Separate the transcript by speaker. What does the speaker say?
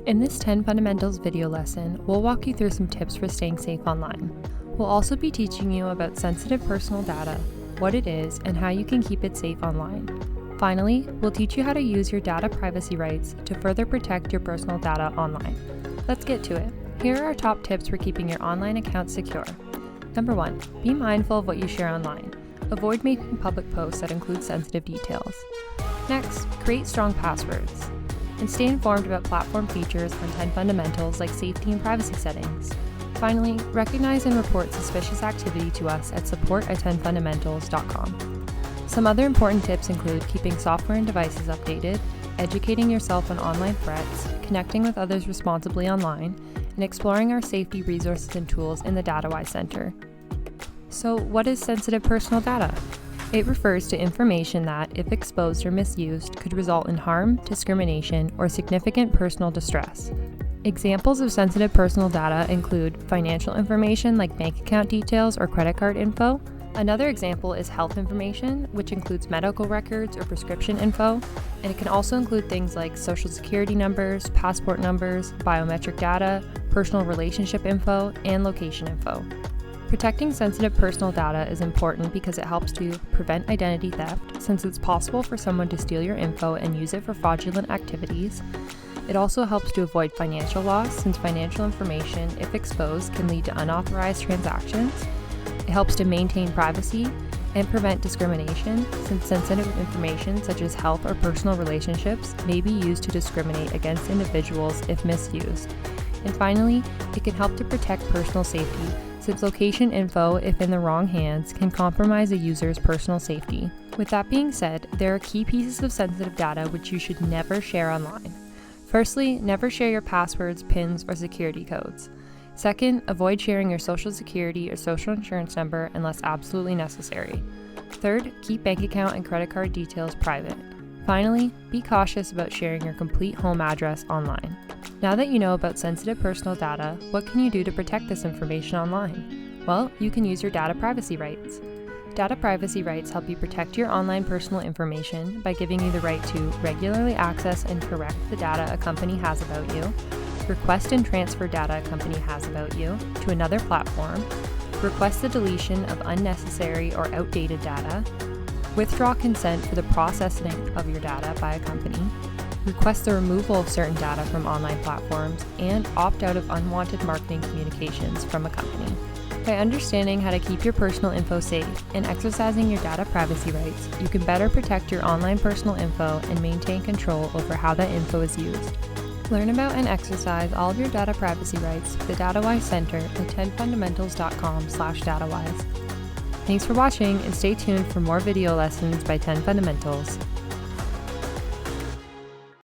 Speaker 1: In this 10 Fundamentals video lesson, we'll walk you through some tips for staying safe online. We'll also be teaching you about sensitive personal data, what it is, and how you can keep it safe online. Finally, we'll teach you how to use your data privacy rights to further protect your personal data online. Let's get to it. Here are our top tips for keeping your online account secure. Number 1, be mindful of what you share online. Avoid making public posts that include sensitive details. Next, create strong passwords. And stay informed about platform features on 10 Fundamentals like safety and privacy settings. Finally, recognize and report suspicious activity to us at support@10fundamentals.com. Some other important tips include keeping software and devices updated, educating yourself on online threats, connecting with others responsibly online, and exploring our safety resources and tools in the DataWise Center. So, what is sensitive personal data? It refers to information that, if exposed or misused, could result in harm, discrimination, or significant personal distress. Examples of sensitive personal data include financial information like bank account details or credit card info. Another example is health information, which includes medical records or prescription info, and it can also include things like social security numbers, passport numbers, biometric data, personal relationship info, and location info. Protecting sensitive personal data is important because it helps to prevent identity theft, since it's possible for someone to steal your info and use it for fraudulent activities. It also helps to avoid financial loss, since financial information, if exposed, can lead to unauthorized transactions. It helps to maintain privacy and prevent discrimination, since sensitive information such as health or personal relationships may be used to discriminate against individuals if misused. And finally, it can help to protect personal safety, since location info, if in the wrong hands, can compromise a user's personal safety. With that being said, there are key pieces of sensitive data which you should never share online. Firstly, never share your passwords, PINs, or security codes. Second, avoid sharing your social security or social insurance number unless absolutely necessary. Third, keep bank account and credit card details private. Finally, be cautious about sharing your complete home address online. Now that you know about sensitive personal data, what can you do to protect this information online? Well, you can use your data privacy rights. Data privacy rights help you protect your online personal information by giving you the right to regularly access and correct the data a company has about you, request and transfer data a company has about you to another platform, request the deletion of unnecessary or outdated data, withdraw consent for the processing of your data by a company, request the removal of certain data from online platforms, and opt out of unwanted marketing communications from a company. By understanding how to keep your personal info safe and exercising your data privacy rights, you can better protect your online personal info and maintain control over how that info is used. Learn about and exercise all of your data privacy rights with the DataWise Center at 10fundamentals.com/datawise. Thanks for watching, and stay tuned for more video lessons by 10 Fundamentals.